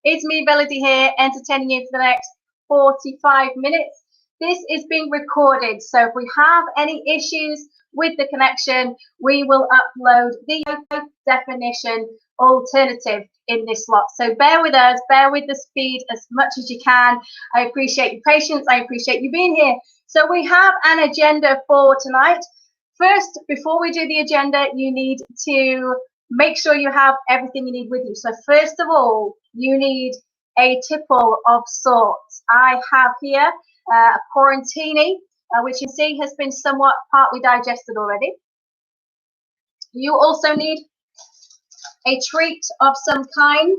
It's me, Melody, here, entertaining you for the next 45 minutes. This is being recorded, so if we have any issues with the connection, we will upload the high definition alternative in this slot. So bear with us, bear with the speed as much as you can. I appreciate your patience. I appreciate you being here. So we have an agenda for tonight. First, before we do the agenda, you need to make sure you have everything you need with you. So first of all, you need a tipple of sorts. I have here a porantini, which you see has been somewhat partly digested already. You also need a treat of some kind.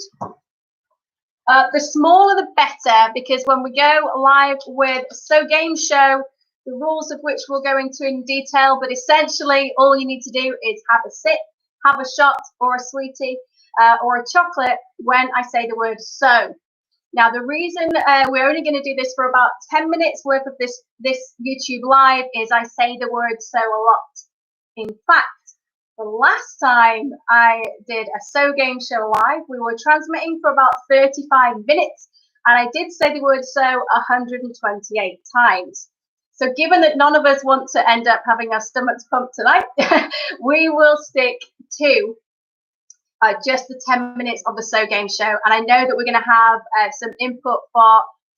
The smaller the better, because when we go live with SO Gameshow, the rules of which we'll go into in detail, but essentially all you need to do is have a sip, have a shot or a sweetie or a chocolate when I say the word so. Now, the reason we're only going to do this for about 10 minutes worth of this YouTube live is I say the word so a lot. In fact, the last time I did a SO Gameshow live, we were transmitting for about 35 minutes, and I did say the word so 128 times. So given that none of us want to end up having our stomachs pumped tonight, we will stick to just the 10 minutes of the SO Gameshow. And I know that we're going to have some input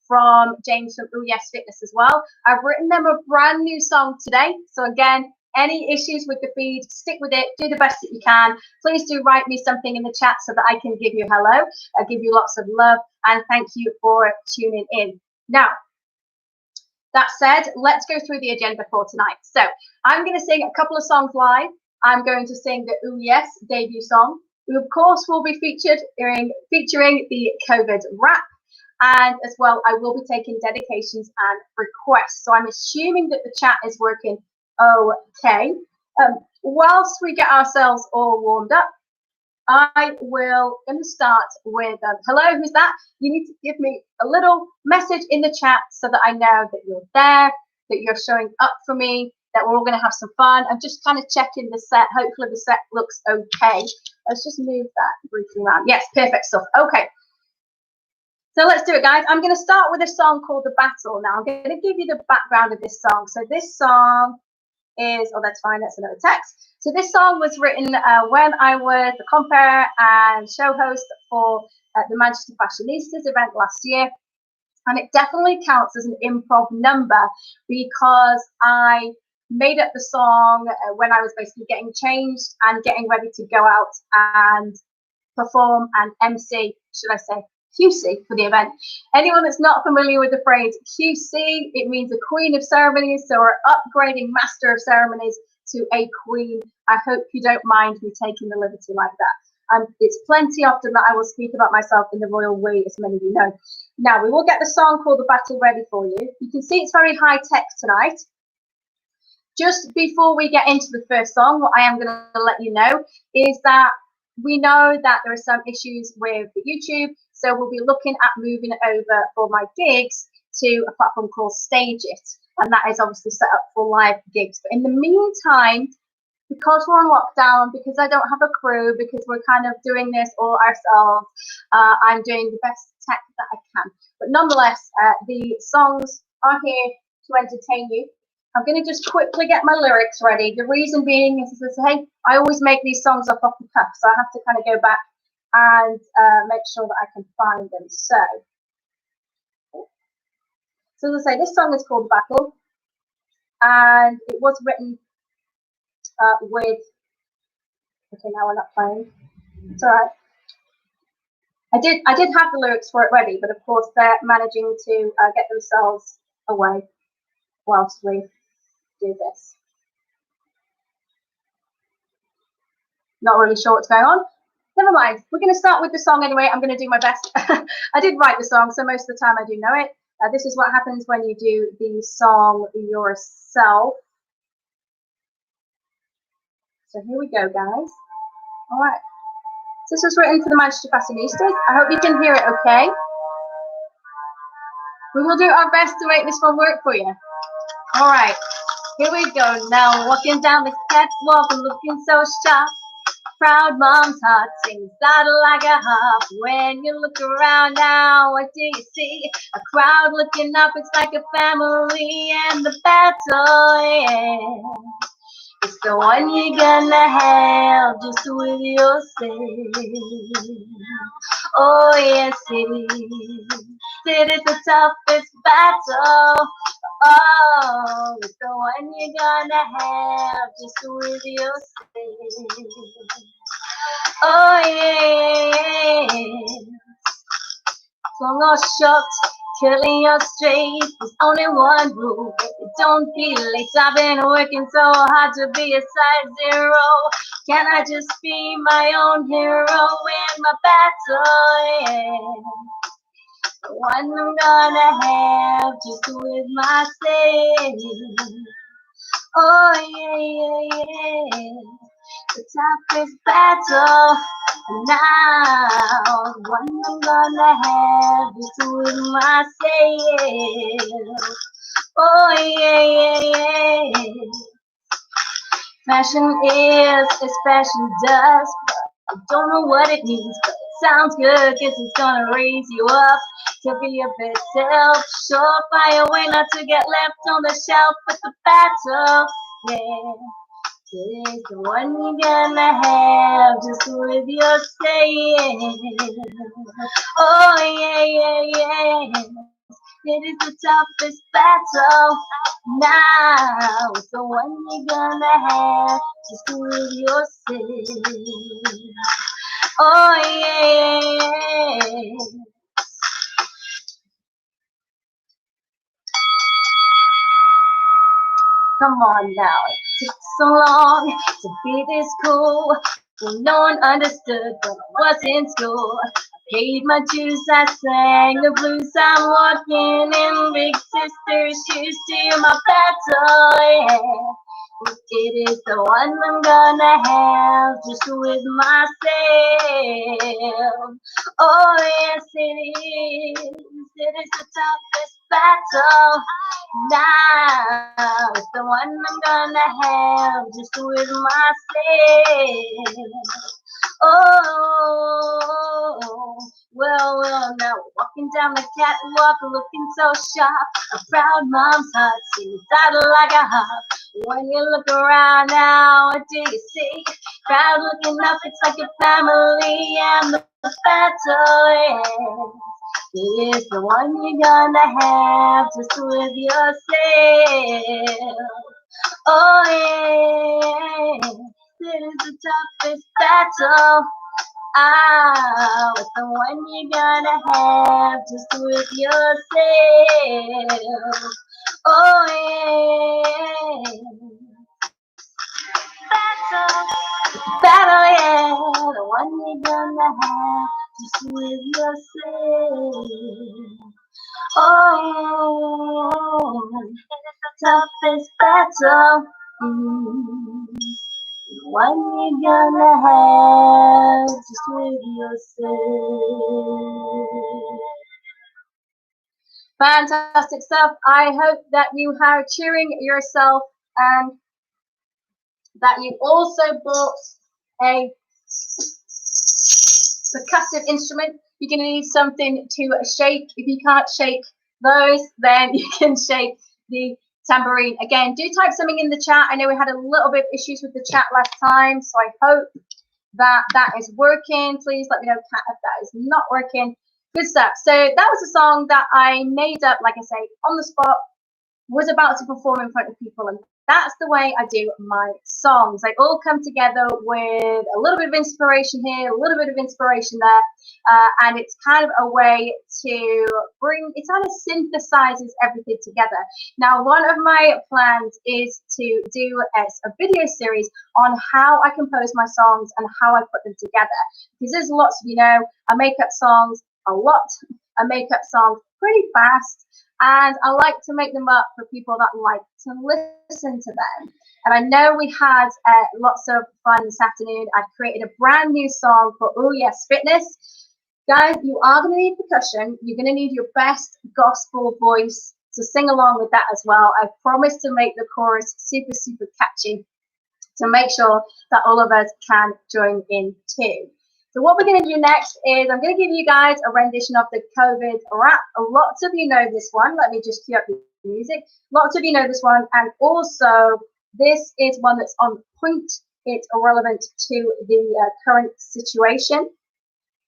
from James from Ooh Yes Fitness as well. I've written them a brand new song today. So again, any issues with the feed, stick with it, do the best that you can. Please do write me something in the chat so that I can give you hello. I give you lots of love and thank you for tuning in. Now, that said, let's go through the agenda for tonight. So I'm going to sing a couple of songs live. I'm going to sing the Ooh Yes debut song. We, of course, will be featuring the COVID rap. And as well, I will be taking dedications and requests. So I'm assuming that the chat is working okay. Whilst we get ourselves all warmed up, I will going to start with hello, who's that? You need to give me a little message in the chat so that I know that you're there, that you're showing up for me, that we're all going to have some fun. I'm just kind of checking the set. Hopefully the set looks okay. Let's just move that briefly around. Yes, perfect stuff. Okay. So let's do it, guys. I'm going to start with a song called The Battle. Now, I'm going to give you the background of this song. So this song is, oh, that's fine. That's another text. So this song was written when I was the compere and show host for the Manchester Fashionistas event last year. And it definitely counts as an improv number because I made up the song when I was basically getting changed and getting ready to go out and perform and MC, should I say, QC for the event. Anyone that's not familiar with the phrase QC, it means a Queen of Ceremonies, so we're upgrading Master of Ceremonies to a Queen. I hope you don't mind me taking the liberty like that. It's plenty often that I will speak about myself in the royal we, as many of you know. Now, we will get the song called The Battle ready for you. You can see it's very high tech tonight. Just before we get into the first song, what I am going to let you know is that we know that there are some issues with the YouTube, so we'll be looking at moving it over for my gigs to a platform called Stage It, and that is obviously set up for live gigs. But in the meantime, because we're on lockdown, because I don't have a crew, because we're kind of doing this all ourselves, I'm doing the best tech that I can. But nonetheless, the songs are here to entertain you. I'm going to just quickly get my lyrics ready. The reason being is, hey, I always make these songs up off the cuff, so I have to kind of go back and make sure that I can find them. So as I say, this song is called Battle, and it was written with. Okay, now we're not playing. It's all right. I did have the lyrics for it ready, but of course they're managing to get themselves away whilst we do this. Not really sure what's going on. Never mind. We're going to start with the song anyway. I'm going to do my best. I did write the song, so most of the time I do know it. This is what happens when you do the song yourself. So here we go, guys. All right. So this was written for the Manchester Fashionistas. I hope you can hear it okay. We will do our best to make this one work for you. All right. Here we go now. Walking down the catwalk and looking so sharp. Proud mom's heart sings out like a harp. When you look around now, what do you see? A crowd looking up, it's like a family, and the battle, yeah, it's the one you're gonna have just with yourself. Oh yes it is. It is the toughest battle. Oh, it's the one you're gonna have just with yourself. Oh yeah. Long or short, killing your straight. There's only one rule. Don't be late. I've been working so hard to be a size zero. Can I just be my own hero in my battle? Yeah. The one I'm gonna have just with myself. Oh yeah, yeah, yeah. The toughest battle now. The one I'm gonna have just with myself. Oh yeah, yeah, yeah. Fashion is as fashion does. I don't know what it means, but it sounds good, cause it's gonna raise you up to be a bit self-sure. Find a way not to get left on the shelf with the battle. Yeah, it is the one you're gonna have just with yourself. Oh yeah, yeah, yeah. It is the toughest battle. Now it's the one you're gonna have just with yourself. Oh yeah. Come on now, it took so long to be this cool. Well, no one understood when I was in school. I paid my dues, I sang the blues. I'm walking in big sister's shoes to my battle. Yeah. It is the one I'm gonna have just with myself. Oh yes it is. It is the toughest battle. Now it's the one I'm gonna have just with myself. Oh, well, now walking down the catwalk looking so sharp. A proud mom's heart sings out like a harp. When you look around now, what do you see? Crowd looking up, it's like a family, and the battle is the one you're gonna have just with yourself. Oh yeah, it is the toughest battle. Ah, it's the one you're gonna have just with yourself. Oh yeah, battle, yeah, the one you're gonna have just with yourself. Oh, it's the toughest battle. Mm. One you're gonna have just with yourself. Fantastic stuff. I hope that you are cheering yourself and that you also bought a percussive instrument. You're going to need something to shake. If you can't shake those, then you can shake the tambourine. Again, do type something in the chat. I know we had a little bit of issues with the chat last time, so I hope that that is working. Please let me know if that is not working. Good stuff. So that was a song that I made up, like I say, on the spot, was about to perform in front of people, and that's the way I do my songs. They all come together with a little bit of inspiration here, a little bit of inspiration there, and it's kind of a way to bring, it kind of synthesizes everything together. Now, one of my plans is to do a video series on how I compose my songs and how I put them together, because there's lots of, I make up songs a lot. I make up songs pretty fast, and I like to make them up for people that like to listen to them. And I know we had lots of fun this afternoon. I've created a brand new song for Oh Yes Fitness. Guys, you are going to need percussion. You're going to need your best gospel voice to sing along with that as well. I promise to make the chorus super, super catchy So make sure that all of us can join in too. So what we're going to do next is I'm going to give you guys a rendition of the COVID rap. Lots of you know this one. Let me just cue up the music. Lots of you know this one. And also, this is one that's on point. It's relevant to the current situation.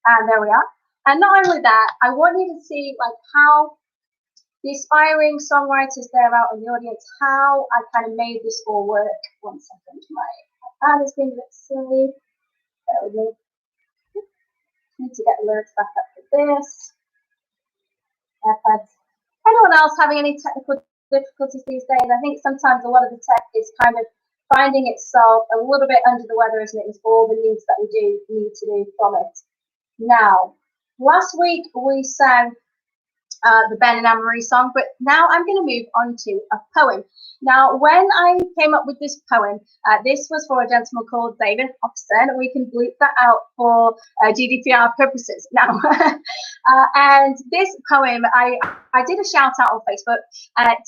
And there we are. And not only that, I want you to see like how the aspiring songwriters there out in the audience, how I kind of made this all work. 1 second, my iPad is being a bit silly. There we go. Need to get the lyrics back up for this. AirPods. Anyone else having any technical difficulties these days? I think sometimes a lot of the tech is kind of finding itself a little bit under the weather, isn't it, with all the needs that we need to do from it. Now, last week we sang the Ben and Anne-Marie song, but now I'm going to move on to a poem. Now, when I came up with this poem, this was for a gentleman called David Hobson. We can bleep that out for GDPR purposes now. And this poem, I did a shout out on Facebook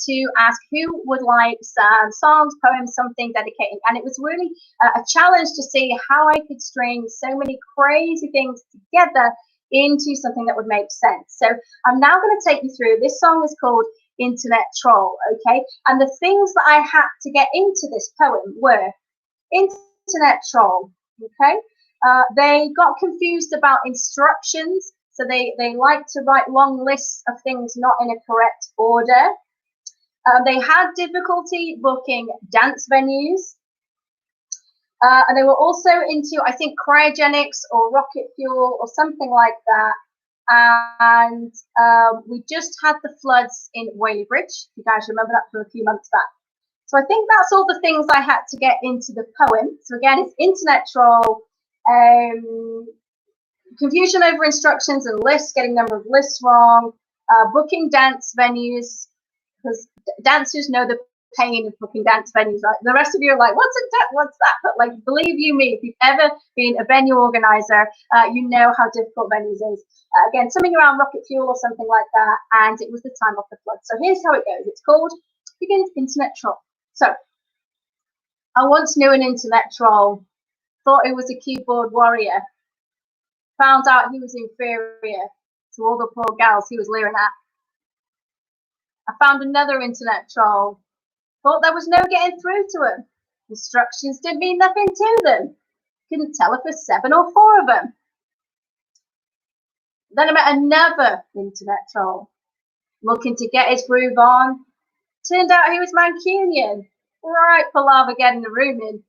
to ask who would like some songs, poems, something dedicating. And it was really a challenge to see how I could string so many crazy things together into something that would make sense. So I'm now going to take you through. This song is called Internet Troll, okay? And the things that I had to get into this poem were Internet Troll, okay? They got confused about instructions, so they like to write long lists of things not in a correct order. They had difficulty booking dance venues. And they were also into, I think, cryogenics or rocket fuel or something like that. And we just had the floods in Whaley Bridge. You guys remember that from a few months back. So I think that's all the things I had to get into the poem. So again, it's internet troll, confusion over instructions and lists, getting number of lists wrong, booking dance venues, because dancers know the pain of booking dance venues, right? The rest of you are like, what's that? But like, believe you me, if you've ever been a venue organizer, you know how difficult venues is. Again, something around rocket fuel or something like that, and it was the time of the flood. So here's how it goes. It's called begins Internet Troll. So I once knew an internet troll, thought he was a keyboard warrior, found out he was inferior to all the poor gals he was leering at. I found another internet troll, thought there was no getting through to him. Instructions didn't mean nothing to them. Couldn't tell if there's 7 or 4 of them. Then I met another internet troll, looking to get his groove on. Turned out he was Mancunian, right for lava getting the room in.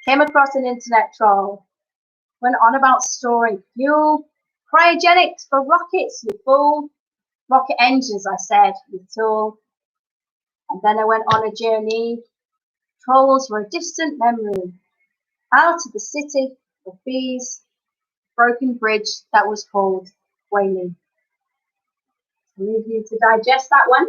Came across an internet troll, went on about storing fuel, cryogenics for rockets, you fool. Rocket engines, I said, you tool. And then I went on a journey. Trolls were a distant memory. Out of the city, the bees, broken bridge that was called Whaley. I'll leave you to digest that one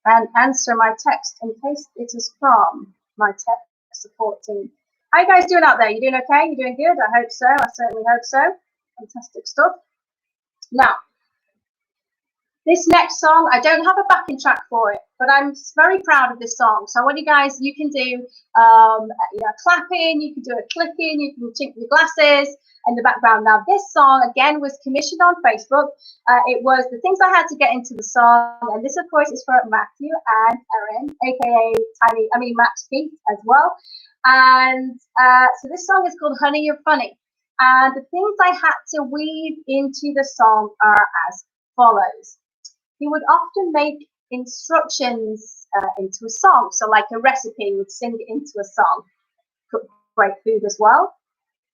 and answer my text in case it is from my tech support team. How you guys doing out there? You doing okay? You doing good? I hope so. I certainly hope so. Fantastic stuff. Now, this next song, I don't have a backing track for it, but I'm very proud of this song. So I want you guys, you can do clapping, you can do a clicking, you can chink your glasses in the background. Now this song, again, was commissioned on Facebook. It was the things I had to get into the song. And this, of course, is for Matthew and Erin, aka Max Pete as well. And so this song is called Honey, You're Funny. And the things I had to weave into the song are as follows. He would often make instructions into a song. So like a recipe, would sing it into a song. Cook great food as well.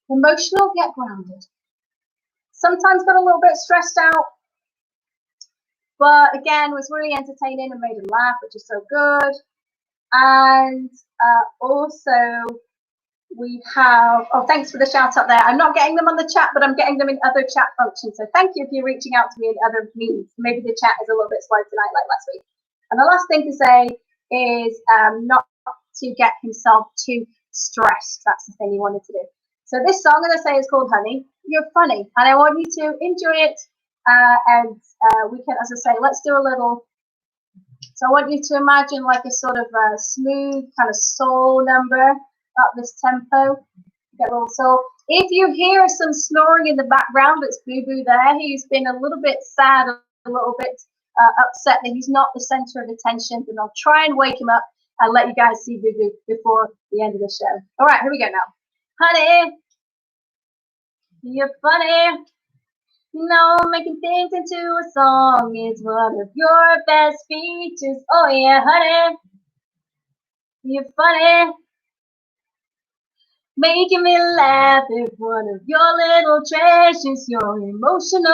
Emotional yet grounded. Sometimes got a little bit stressed out. But again, was really entertaining and made him laugh, which is so good. And also we have, thanks for the shout out there. I'm not getting them on the chat, but I'm getting them in other chat functions. So thank you if you're reaching out to me in other means. Maybe the chat is a little bit slow tonight, like last week. And the last thing to say is not to get himself too stressed. That's the thing he wanted to do. So this song, I'm going to say, is called Honey, You're Funny. And I want you to enjoy it. And we can, as I say, let's do a little So I want you to imagine like a sort of a smooth kind of soul number at this tempo. Get a little soul. If you hear some snoring in the background, it's Boo Boo there. He's been a little bit sad, a little bit upset that he's not the center of attention, and I'll try and wake him up and let you guys see Boo Boo before the end of the show. All right, here we go now. Honey, you're funny. You know, making things into a song is one of your best features. Oh yeah, honey, you're funny. Making me laugh is one of your little treasures. You're emotional.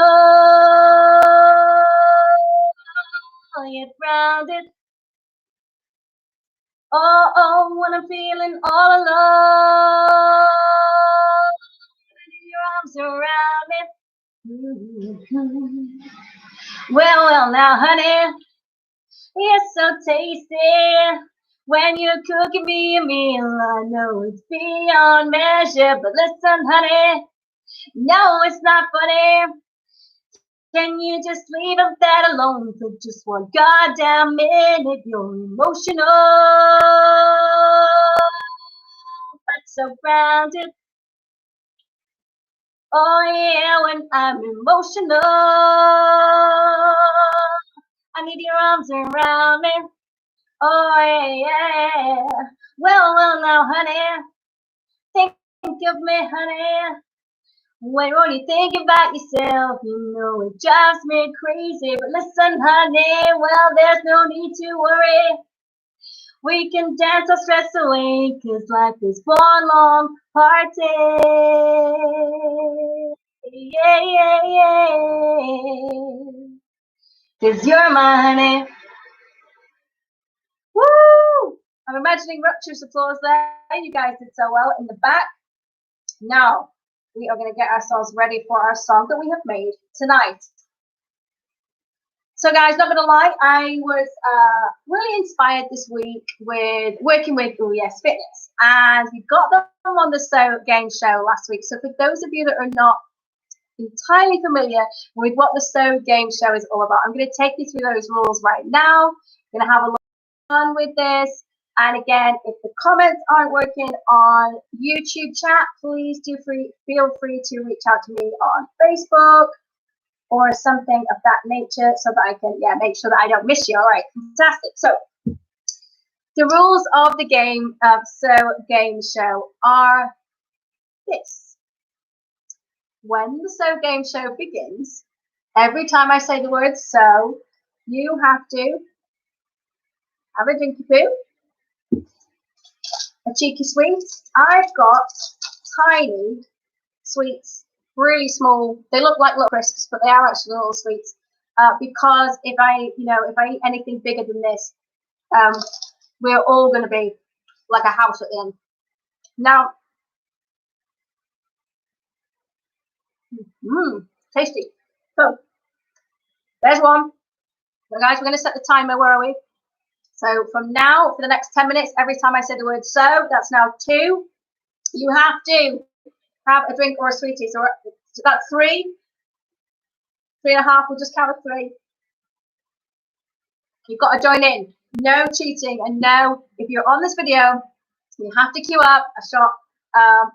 You're grounded. Oh, when I'm feeling all alone, your arms around me. Well, now, honey, it's so tasty. When you're cooking me a meal, I know it's beyond measure. But listen, honey, no, it's not funny. Can you just leave that alone for just one goddamn minute? You're emotional, but so grounded. Oh yeah, when I'm emotional, I need your arms around me. Oh yeah. Well, now, honey, think of me, honey. When you think about yourself, you know it drives me crazy. But listen, honey, well, there's no need to worry. We can dance our stress away, 'cause life is one long party. Yeah. 'Cause you're my honey. Woo! I'm imagining rapturous applause there. You guys did so well in the back. Now, we are going to get ourselves ready for our song that we have made tonight. So guys, not going to lie, I was really inspired this week with working with Yes Fitness, and we got them on the SO Gameshow last week. So for those of you that are not entirely familiar with what the SO Gameshow is all about, I'm going to take you through those rules right now. I'm going to have a lot of fun with this. And again, if the comments aren't working on YouTube chat, please feel free to reach out to me on Facebook or something of that nature so that I can make sure that I don't miss you. All right, fantastic. So the rules of the game of SO Gameshow are this. When the SO Gameshow begins, every time I say the word so, you have to have a drinky poo, a cheeky sweet. I've got tiny sweets, really small. They look like little crisps, but they are actually little sweets. Because if I eat anything bigger than this, we're all going to be like a house at the end. Now, tasty. So there's one. So guys, we're going to set the timer. Where are we? So from now, for the next 10 minutes, every time I say the word so, that's now 2. You have to have a drink or a sweetie. So that's 3, 3.5. We'll just count to 3. You've got to join in. No cheating, and no, if you're on this video, you have to queue up a shot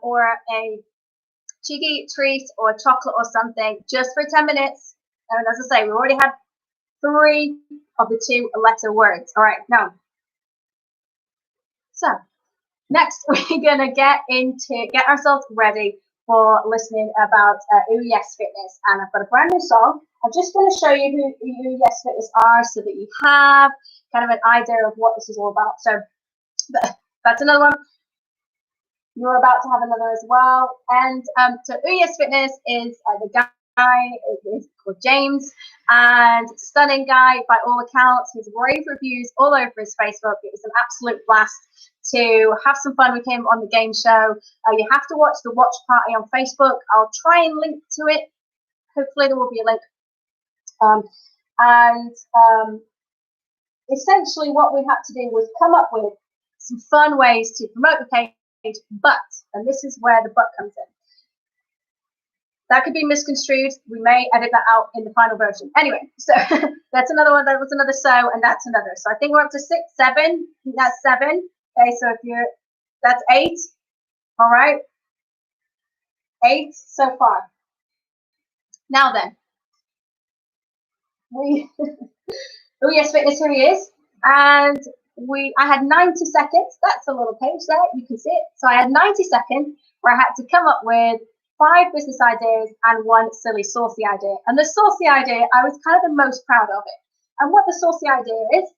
or a cheeky treat or chocolate or something just for 10 minutes. And as I say, we already had 3 of the 2-letter words. All right, now. So next, we're gonna get ourselves ready for listening about Yes Fitness, and I've got a brand new song. I'm just going to show you who Yes Fitness are so that you have kind of an idea of what this is all about. So that's another one. You're about to have another as well. And so Yes Fitness is the guy is called James, and stunning guy by all accounts. His rave reviews all over his Facebook. It was an absolute blast to have some fun with him on the game show. You have to watch the watch party on Facebook. I'll try and link to it. Hopefully there will be a link. Essentially what we had to do was come up with some fun ways to promote the page, but, and this is where the but comes in, That could be misconstrued. We may edit that out in the final version. Anyway, so that's another one. That was another so, and that's another. So I think we're up to 6, 7. That's 7. Okay, so if you're, that's 8. All right. 8 so far. Now then. Oh yes, fitness, here he is. And I had 90 seconds. That's a little page there. You can see it. So I had 90 seconds where I had to come up with 5 business ideas and 1 silly, saucy idea. And the saucy idea, I was kind of the most proud of it. And what the saucy idea is,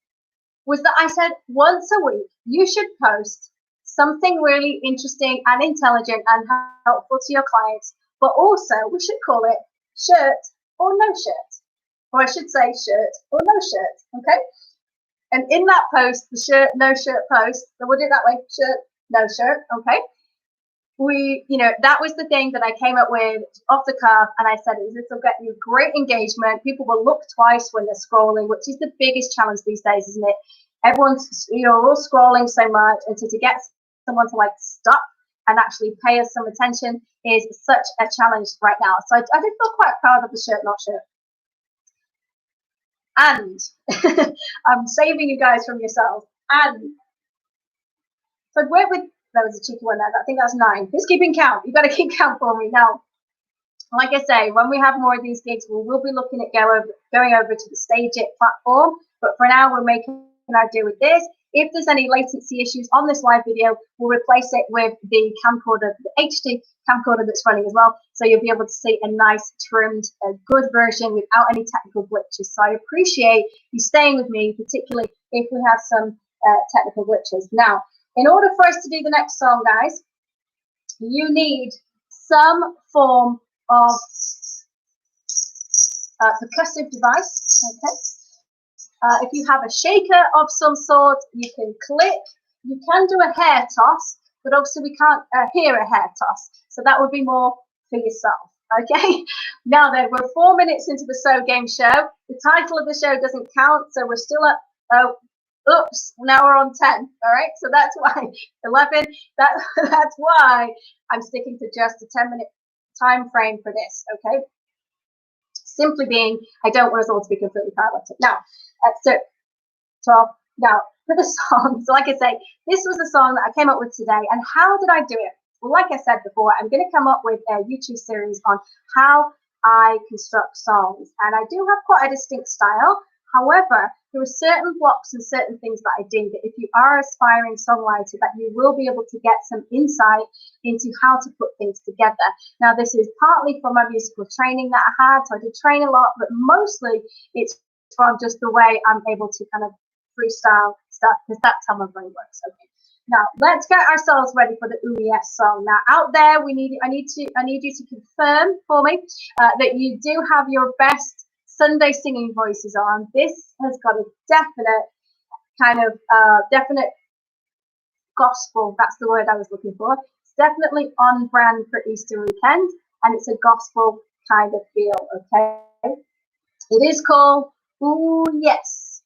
was that I said once a week, you should post something really interesting and intelligent and helpful to your clients. But also, we should call it shirt or no shirt. Or I should say shirt or no shirt. Okay? And in that post, the shirt, no shirt post, so we'll do it that way, shirt, no shirt, okay? That was the thing that I came up with off the cuff, and I said, this will get you great engagement. People will look twice when they're scrolling, which is the biggest challenge these days, isn't it? Everyone's, we're all scrolling so much, and so to get someone to like stop and actually pay us some attention is such a challenge right now. So I did feel quite proud of the shirt, not shirt. And I'm saving you guys from yourselves. And so I'd work with, that was a cheeky one there, I think that's 9. Who's keeping count? You've got to keep count for me. Now, like I say, when we have more of these gigs, we will be looking at going over to the Stage It platform. But for now, we're making our do with this. If there's any latency issues on this live video, we'll replace it with the camcorder, the HD camcorder that's running as well. So you'll be able to see a nice, trimmed, good version without any technical glitches. So I appreciate you staying with me, particularly if we have some technical glitches. Now, in order for us to do the next song, guys, you need some form of percussive device, okay? If you have a shaker of some sort, you can click. You can do a hair toss, but obviously we can't hear a hair toss. So that would be more for yourself, okay? Now then, we're 4 minutes into the SO Game Show. The title of the show doesn't count, so we're still at, oops, now we're on 10, all right? So that's why, 11, that's why I'm sticking to just a 10-minute time frame for this, okay? Simply being, I don't want us all to be completely paralytic. Now, now for the song, so like I say, this was a song that I came up with today. And how did I do it? Well, like I said before, I'm going to come up with a YouTube series on how I construct songs. And I do have quite a distinct style. However, there are certain blocks and certain things that I do that if you are an aspiring songwriter, that you will be able to get some insight into how to put things together. Now, this is partly from my musical training that I had. So I did train a lot, but mostly it's from just the way I'm able to kind of freestyle stuff, because that's how my brain works. Okay. Now let's get ourselves ready for the Ooh Yes song. Now out there, I need you to confirm for me that you do have your best Sunday singing voices on. This has got a definite kind of definite gospel. That's the word I was looking for. It's definitely on brand for Easter weekend, and it's a gospel kind of feel. Okay. It is called Ooh Yes.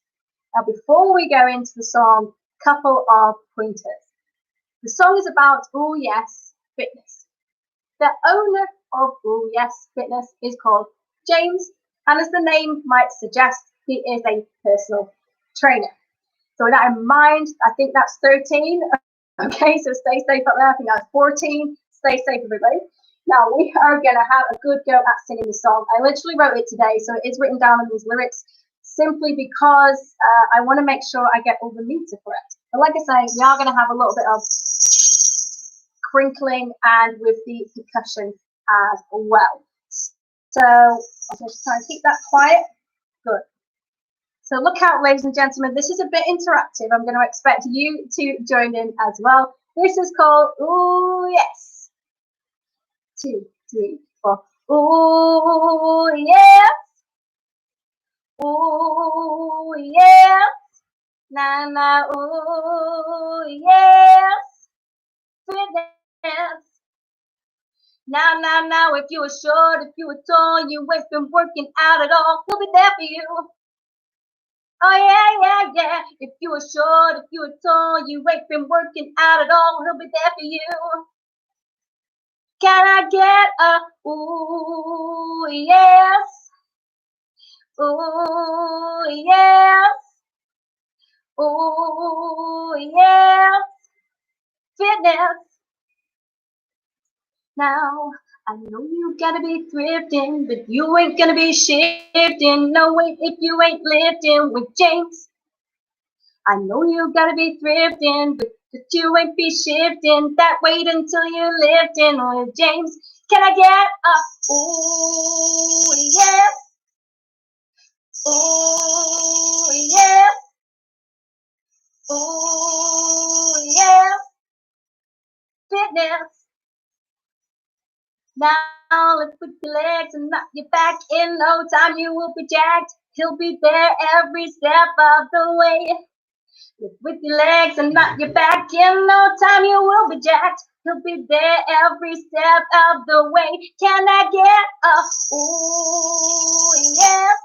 Now, before we go into the song, couple of pointers. The song is about Ooh Yes Fitness. The owner of Ooh Yes Fitness is called James, and as the name might suggest, he is a personal trainer. So with that in mind, I think that's 13. Okay, so stay safe up there. I think that's 14. Stay safe, everybody. Now, we are going to have a good go at singing the song. I literally wrote it today, so it is written down in these lyrics simply because I want to make sure I get all the meter for it. But like I say, we are going to have a little bit of crinkling and with the percussion as well. So I'm going to try and keep that quiet. Good. So look out, ladies and gentlemen. This is a bit interactive. I'm going to expect you to join in as well. This is called Ooh Yes. 2, 3, 4. Ooh yes. Ooh yes. Na na. Ooh yes. Fitness. Now, if you are short, if you are tall, you ain't been working out at all, he'll be there for you. Oh yeah. If you are short, if you are tall, you ain't been working out at all, he'll be there for you. Can I get a ooh yes? Ooh yes. Ooh yes. Fitness. Now, I know you gotta be thrifting, but you ain't gonna be shifting. No way if you ain't lifting with James. I know you gotta be thrifting, but you ain't be shifting. That wait until you're lifting with James. Can I get up? Ooh, yes. Ooh, yes. Ooh, yes. Fitness. Now lift with your legs and knock your back. In no time you will be jacked. He'll be there every step of the way. Lift with your legs and knock your back. In no time you will be jacked. He'll be there every step of the way. Can I get a ooh yes?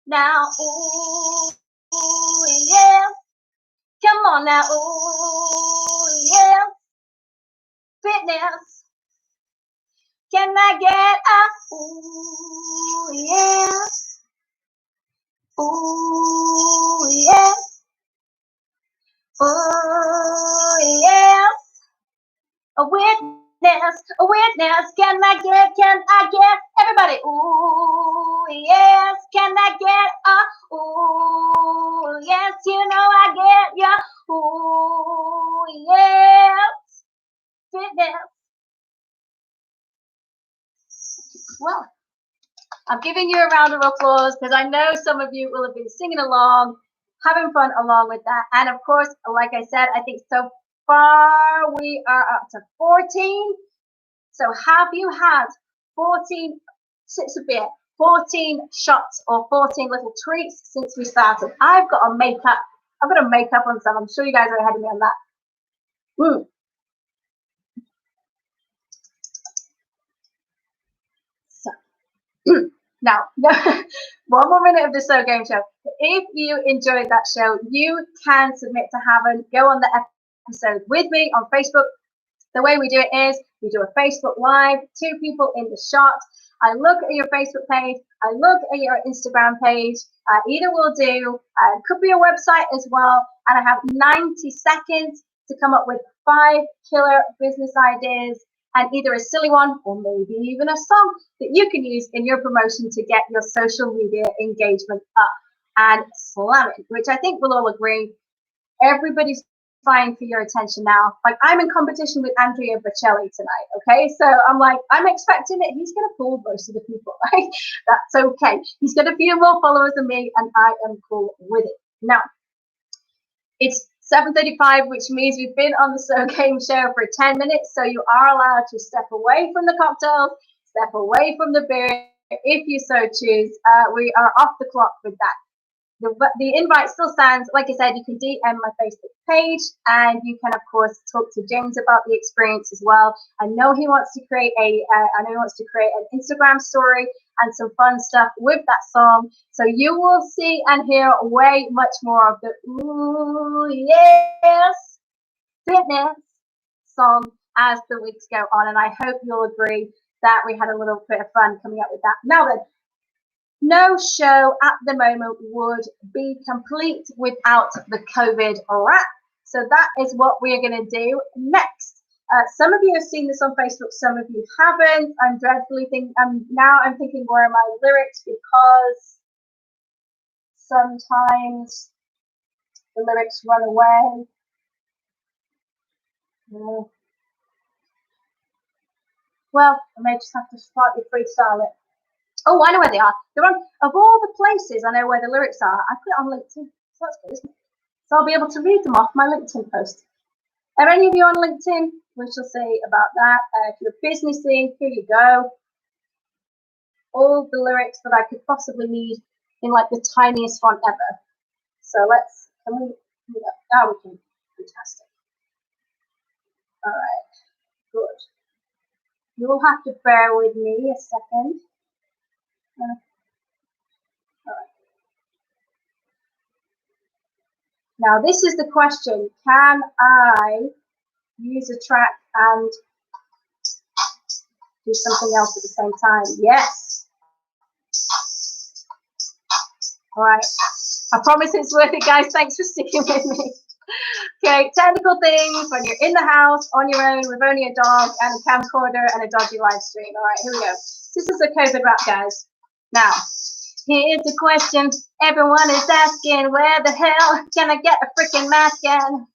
Now ooh yes. Come on now ooh yes. Fitness. Can I get a ooh yes? Ooh yes. Ooh yes. A witness, a witness. Can I get everybody? Ooh yes. Can I get a ooh yes? You know I get ya. Ooh yes. Fitness. Well, I'm giving you a round of applause because I know some of you will have been singing along, having fun along with that. And of course, like I said, I think so far we are up to 14. So have you had 14 sips of beer, 14 shots, or 14 little treats since we started? I've got to make up. I've got to make up on some. I'm sure you guys are ahead of me on that. So now, one more minute of the SO Gameshow. If you enjoyed that show, you can submit to Haven. Go on the episode with me on Facebook. The way we do it is we do a Facebook Live, 2 people in the shot. I look at your Facebook page, I look at your Instagram page. Either will do. Could be a website as well. And I have 90 seconds to come up with 5 killer business ideas and either a silly one or maybe even a song that you can use in your promotion to get your social media engagement up and slamming, which I think we'll all agree everybody's vying for your attention now. Like I'm in competition with Andrea Bocelli tonight, okay? So I'm like, I'm expecting that he's gonna pull most of the people, right? That's okay. He's got a few more followers than me, and I am cool with it. Now, it's 7:35, which means we've been on the SO Gameshow for 10 minutes, so you are allowed to step away from the cocktails, step away from the beer, if you so choose. We are off the clock with that. The invite still stands. Like I said, you can DM my Facebook page, and you can, of course, talk to James about the experience as well. I know he wants to create an Instagram story and some fun stuff with that song. So you will see and hear way much more of the ooh yes fitness song as the weeks go on. And I hope you'll agree that we had a little bit of fun coming up with that. Now then, no show at the moment would be complete without the COVID wrap. So that is what we're going to do next. Some of you have seen this on Facebook, some of you haven't. I'm dreadfully thinking, now I'm thinking where are my lyrics, because sometimes the lyrics run away. Well, I may just have to slightly freestyle it. Oh, I know where they are. They're on, of all the places I know where the lyrics are, I put it on LinkedIn. So that's good, isn't it? So I'll be able to read them off my LinkedIn post. Are any of you on LinkedIn? We shall see about that. If you're businessy, here you go. All the lyrics that I could possibly need in like the tiniest font ever. So can we, we can, fantastic. All right, good. You will have to bear with me a second. All right. Now this is the question, can I use a track and do something else at the same time. Yes. All right. I promise it's worth it, guys. Thanks for sticking with me. Okay, technical things when you're in the house on your own with only a dog and a camcorder and a dodgy live stream. All right, here we go. This is a COVID rap, guys. Now, here's the question everyone is asking: where the hell can I get a freaking mask in?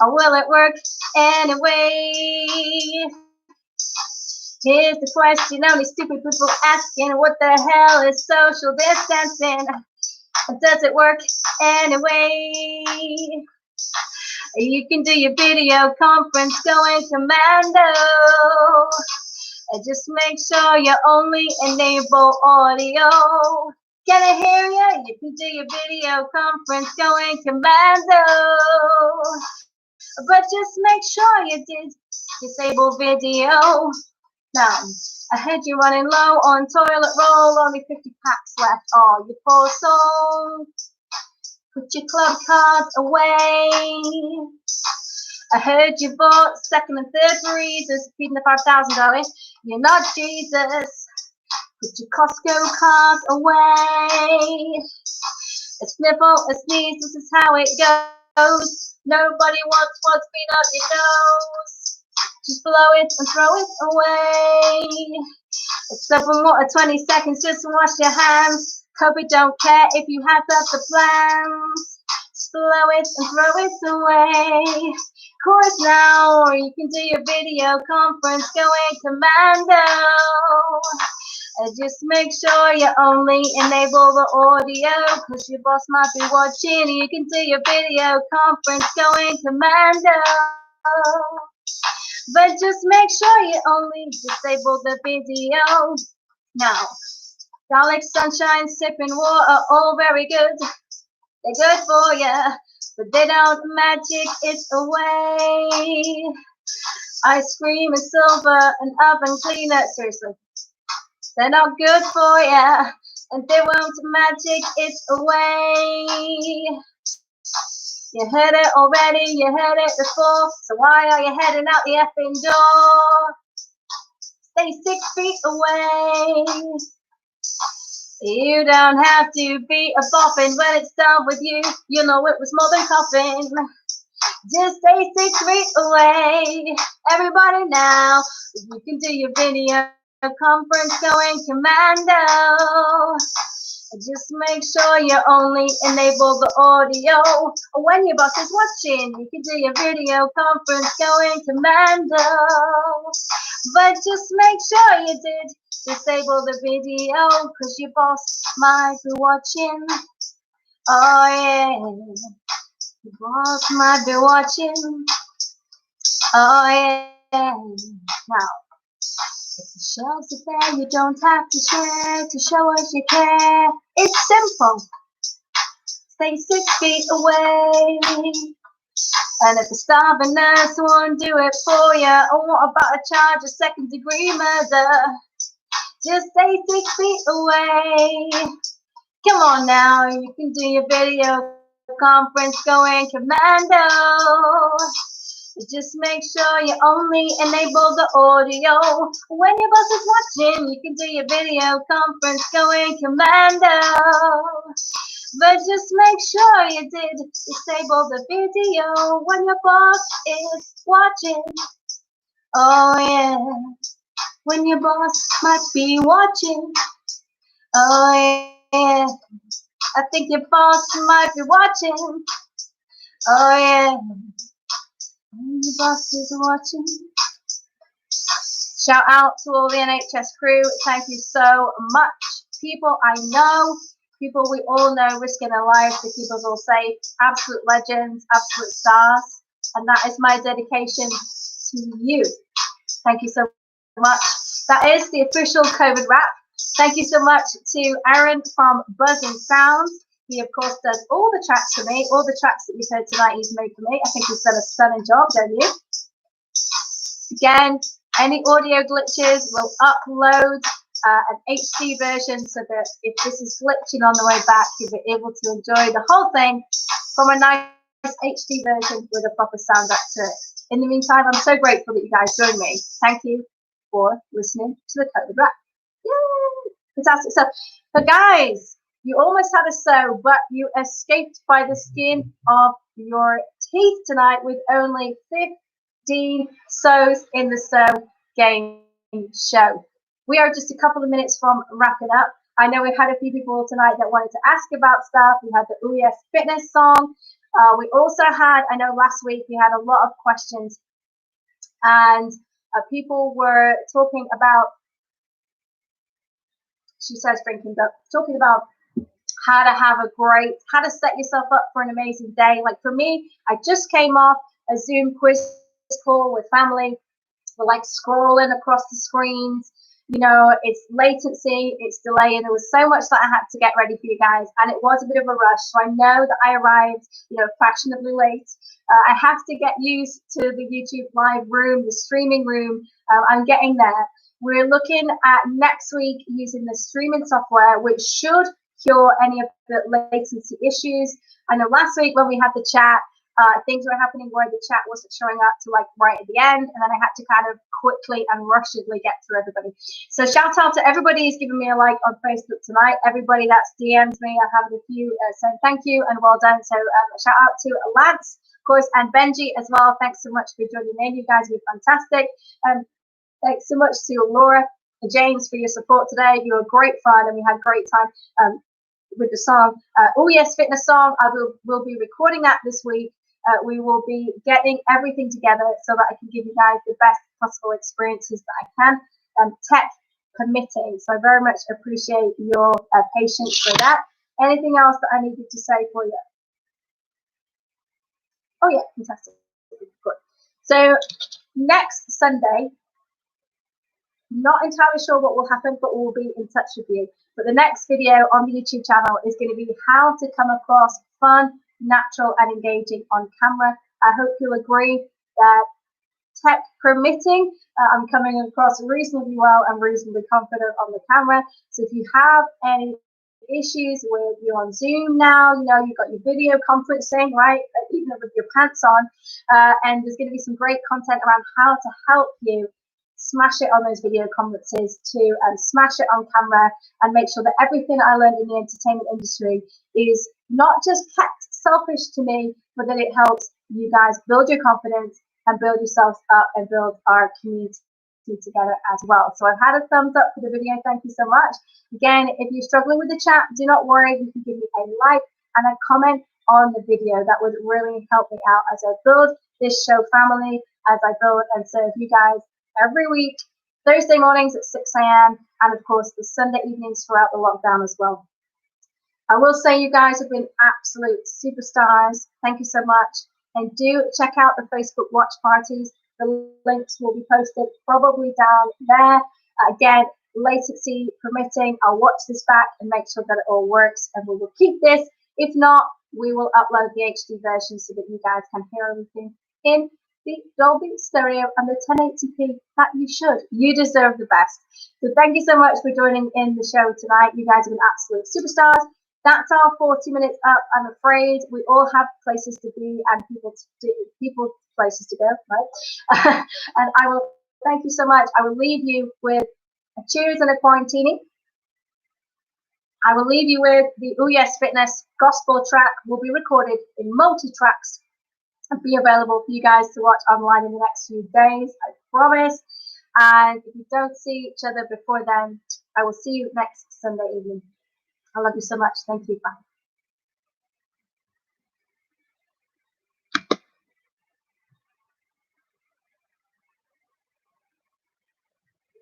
Or will it work anyway? Here's the question only stupid people asking: what the hell is social distancing? Does it work anyway? You can do your video conference going commando. Just make sure you only enable audio. Can I hear you? You can do your video conference going commando. But just make sure you did disable video. Now, I heard you running low on toilet roll, only 50 packs left. Oh, you poor soul. Put your club cards away. I heard you bought second and third freezers, feeding the $5,000. You're not Jesus. Put your Costco cards away. A sniffle, a sneeze, this is how it goes. Nobody wants what's been up your nose. Just blow it and throw it away. Soap and water, 20 seconds just to wash your hands. Kobe don't care if you have other plans. Just blow it and throw it away. Course now, or you can do your video conference going commando. Just make sure you only enable the audio, cause your boss might be watching. You can do your video conference going commando. But just make sure you only disable the video. Now, garlic, sunshine, sipping water, all very good. They're good for you, but they don't magic it away. Ice cream and silver and oven cleaner, seriously. They're not good for you, and they won't magic it away. You heard it already, you heard it before, so why are you heading out the effing door? Stay 6 feet away. You don't have to be a boffin when it's done with you. You know it was more than coughing. Just stay 6 feet away. Everybody now, you can do your video conference going commando. Just make sure you only enable the audio. When your boss is watching, you can do your video conference going commando. But just make sure you did disable the video, cause your boss might be watching. Oh yeah, your boss might be watching. Oh yeah. Now, if the shelves are there, you don't have to share to show us you care. It's simple. Stay 6 feet away. And if the starving nurse won't do it for you, or what about a charge of second-degree murder? Just stay 6 feet away. Come on now, you can do your video conference going commando. Just make sure you only enable the audio. When your boss is watching, you can do your video conference going commando. But just make sure you did disable the video when your boss is watching. Oh yeah, when your boss might be watching. Oh yeah, I think your boss might be watching. Oh yeah, when your boss is watching. Shout out to all the NHS crew. Thank you so much. People I know, people we all know risking their lives to keep us all safe. Absolute legends, absolute stars. And that is my dedication to you. Thank you so much. That is the official COVID wrap. Thank you so much to Aaron from Buzzing Sounds. He, of course, does all the tracks for me. All the tracks that you've heard tonight he's made for me. I think he's done a stunning job, don't you? Again, any audio glitches will upload an HD version so that if this is glitching on the way back, you'll be able to enjoy the whole thing from a nice HD version with a proper sound up to it. In the meantime, I'm so grateful that you guys joined me. Thank you. for listening to the coded rap. Yay! Fantastic. So, but guys, you almost had a so, but you escaped by the skin of your teeth tonight with only 15 so's in the So Game Show. We are just a couple of minutes from wrapping up. I know we had a few people tonight that wanted to ask about stuff. We had the Ooh Yes Fitness song. We also had, I know last week we had a lot of questions, and people were talking about, she says drinking, but talking about how to set yourself up for an amazing day. Like for me, I just came off a Zoom quiz call with family. We're like scrolling across the screens. You know, it's latency, it's delay, and there was so much that I had to get ready for you guys, and it was a bit of a rush. So I know that I arrived, fashionably late. I have to get used to the YouTube live room, the streaming room. I'm getting there. We're looking at next week using the streaming software, which should cure any of the latency issues. I know last week when we had the chat, things were happening where the chat wasn't showing up to like right at the end, and then I had to kind of quickly and rushedly get through everybody. So shout out to everybody who's given me a like on Facebook tonight, everybody that's DM'd me. I have a few saying thank you and well done. So shout out to Lance, of course, and Benji as well. Thanks so much for joining in. You guys were fantastic. Thanks so much to Laura and James for your support today. You were great fun, and we had a great time with the song. Oh Yes Fitness song. I will be recording that this week. We will be getting everything together so that I can give you guys the best possible experiences that I can, tech permitting. So I very much appreciate your patience for that. Anything else that I needed to say for you? Oh yeah, fantastic. Good. So next Sunday, not entirely sure what will happen, but we'll be in touch with you. But the next video on the YouTube channel is going to be how to come across fun, natural and engaging on camera. I hope you'll agree that tech permitting, I'm coming across reasonably well and reasonably confident on the camera. So if you have any issues with you on Zoom now, you've got your video conferencing, right, even with your pants on, and there's going to be some great content around how to help you smash it on those video conferences to smash it on camera and make sure that everything I learned in the entertainment industry is not just kept selfish to me, but that it helps you guys build your confidence and build yourselves up and build our community together as well. So I've had a thumbs up for the video. Thank you so much. Again, if you're struggling with the chat, do not worry. You can give me a like and a comment on the video. That would really help me out as I build this show family, as I build and serve you guys every week, Thursday mornings at 6 a.m. and of course the Sunday evenings throughout the lockdown as well. I will say you guys have been absolute superstars. Thank you so much. And do check out the Facebook watch parties. The links will be posted probably down there. Again, latency permitting, I'll watch this back and make sure that it all works, and we will keep this. If not, we will upload the HD version so that you guys can hear everything in the Dolby Stereo and the 1080p that you should. You deserve the best. So thank you so much for joining in the show tonight. You guys have been absolute superstars. That's our 40 minutes up. I'm afraid we all have places to be and people places to go, right? And I will thank you so much. I will leave you with a cheers and a quarantini. I will leave you with the Ooh Yes Fitness gospel track. Will be recorded in multi-tracks and be available for you guys to watch online in the next few days, I promise. And if you don't see each other before then, I will see you next Sunday evening. I love you so much. Thank you. Bye.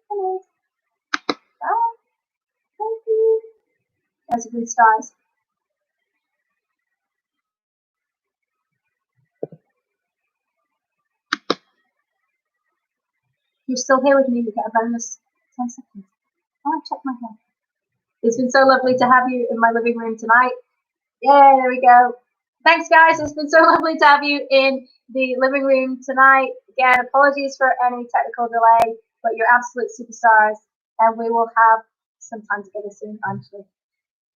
Hello. Bye. Thank you. Those are good stars. If you're still here with me, you get a bonus 10 seconds. Oh, check my hair. It's been so lovely to have you in my living room tonight. Yeah, there we go. Thanks, guys. It's been so lovely to have you in the living room tonight. Again, apologies for any technical delay, but you're absolute superstars, and we will have some time together soon, I'm sure.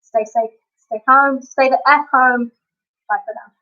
Stay safe, stay home, stay the F home. Bye for now.